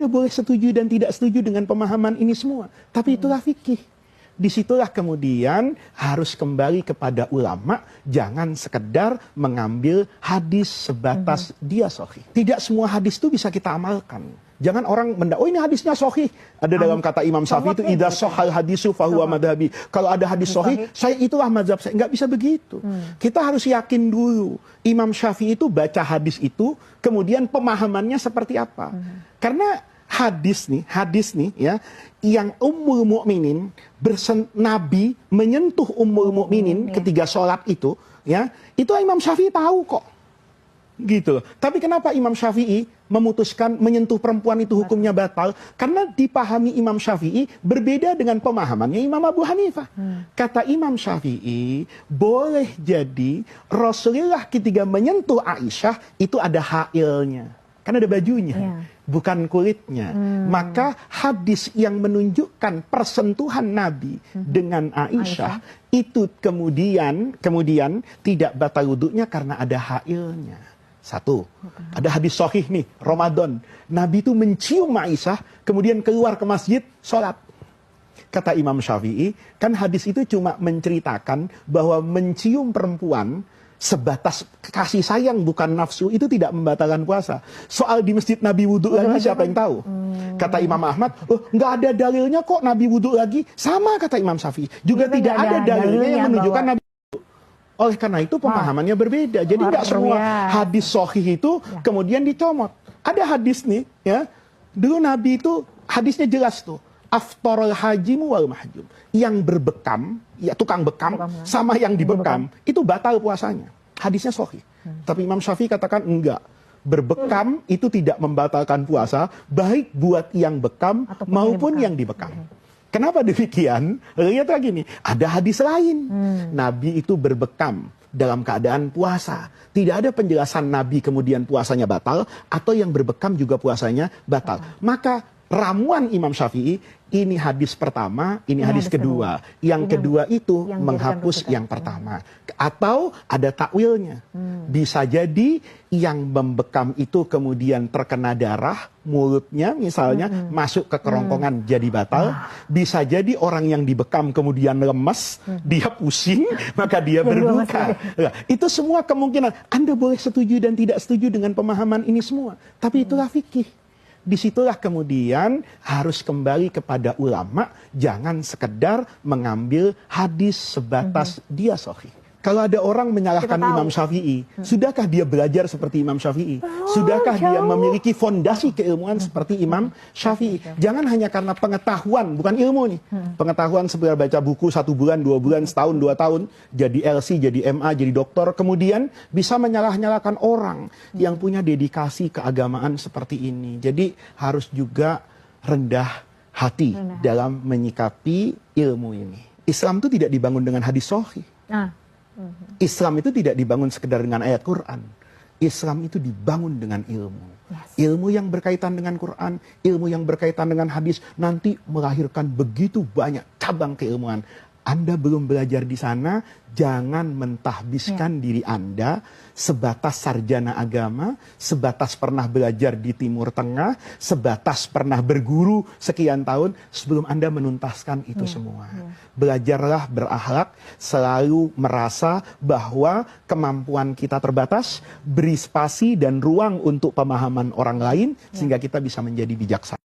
Anda boleh setuju dan tidak setuju dengan pemahaman ini semua. Tapi itulah fikih. Disitulah kemudian harus kembali kepada ulama, jangan sekedar mengambil hadis sebatas dia sahih. Tidak semua hadis itu bisa kita amalkan. Jangan orang oh ini hadisnya sahih. Ada dalam kata Imam Syafi'i itu idza shahal hadisu fahuwa madhabi. Kalau ada hadis sahih, saya itulah mazhab saya. Enggak bisa begitu. Kita harus yakin dulu Imam Syafi'i itu baca hadis itu, kemudian pemahamannya seperti apa. Karena hadis nih ya, yang Ummul Mukminin Nabi menyentuh Ummul Mukminin ketika sholat itu, ya, itu Imam Syafi'i tahu kok, gitu loh. Tapi kenapa Imam Syafi'i memutuskan menyentuh perempuan itu hukumnya batal? Karena dipahami Imam Syafi'i berbeda dengan pemahamannya Imam Abu Hanifah. Kata Imam Syafi'i, boleh jadi Rasulullah ketika menyentuh Aisyah itu ada hailnya, kan ada bajunya, bukan kulitnya. Maka hadis yang menunjukkan persentuhan Nabi dengan Aisyah itu kemudian tidak batal wudunya karena ada hailnya. Satu, ada hadis sahih nih, Ramadan, Nabi itu mencium Aisyah, kemudian keluar ke masjid, sholat. Kata Imam Syafi'i, kan hadis itu cuma menceritakan bahwa mencium perempuan sebatas kasih sayang bukan nafsu itu tidak membatalkan puasa. Soal di masjid Nabi wudhu lagi siapa yang tahu? Kata Imam Ahmad, nggak ada dalilnya kok Nabi wudhu lagi. Sama kata Imam Syafi'i, juga tidak ada dalilnya yang menunjukkan Nabi wudhu. Oleh karena itu pemahamannya berbeda. Jadi nggak semua hadis sahih itu kemudian dicomot. Ada hadis nih, ya, dulu Nabi itu hadisnya jelas tuh. Aftarul hajimu wal mahjum. Yang berbekam, ya tukang bekam, sama yang dibekam, itu batal puasanya. Hadisnya sahih. Tapi Imam Syafi'i katakan enggak. Berbekam itu tidak membatalkan puasa, baik buat yang bekam maupun yang dibekam. Kenapa demikian? Lihat lagi nih, ada hadis lain. Nabi itu berbekam dalam keadaan puasa. Tidak ada penjelasan Nabi kemudian puasanya batal, atau yang berbekam juga puasanya batal. Maka ramuan Imam Syafi'i, ini hadis pertama, ini hadis kedua. Yang kedua itu menghapus yang pertama. Atau ada takwilnya. Bisa jadi yang membekam itu kemudian terkena darah, mulutnya misalnya masuk ke kerongkongan jadi batal. Bisa jadi orang yang dibekam kemudian lemes, dia pusing, maka dia berbuka. Nah, itu semua kemungkinan. Anda boleh setuju dan tidak setuju dengan pemahaman ini semua. Tapi itulah fikih. Disitulah kemudian harus kembali kepada ulama, jangan sekedar mengambil hadis sebatas dia sahih. Kalau ada orang menyalahkan Imam Syafi'i, sudahkah dia belajar seperti Imam Syafi'i? Sudahkah dia memiliki fondasi keilmuan seperti Imam Syafi'i? Jangan hanya karena pengetahuan, bukan ilmu nih. Pengetahuan seperti baca buku 1 bulan, 2 bulan, setahun, 2 tahun, jadi LC, jadi MA, jadi doktor, kemudian bisa menyalah-nyalahkan orang yang punya dedikasi keagamaan seperti ini. Jadi harus juga rendah hati dalam menyikapi ilmu ini. Islam itu tidak dibangun dengan hadis sahih. Islam itu tidak dibangun sekedar dengan ayat Quran. Islam itu dibangun dengan ilmu. Ilmu yang berkaitan dengan Quran, ilmu yang berkaitan dengan hadis, nanti melahirkan begitu banyak cabang keilmuan. Anda belum belajar di sana, jangan mentahbiskan diri Anda sebatas sarjana agama, sebatas pernah belajar di Timur Tengah, sebatas pernah berguru sekian tahun, sebelum Anda menuntaskan itu semua. Belajarlah berakhlak, selalu merasa bahwa kemampuan kita terbatas, beri spasi dan ruang untuk pemahaman orang lain, sehingga kita bisa menjadi bijaksana.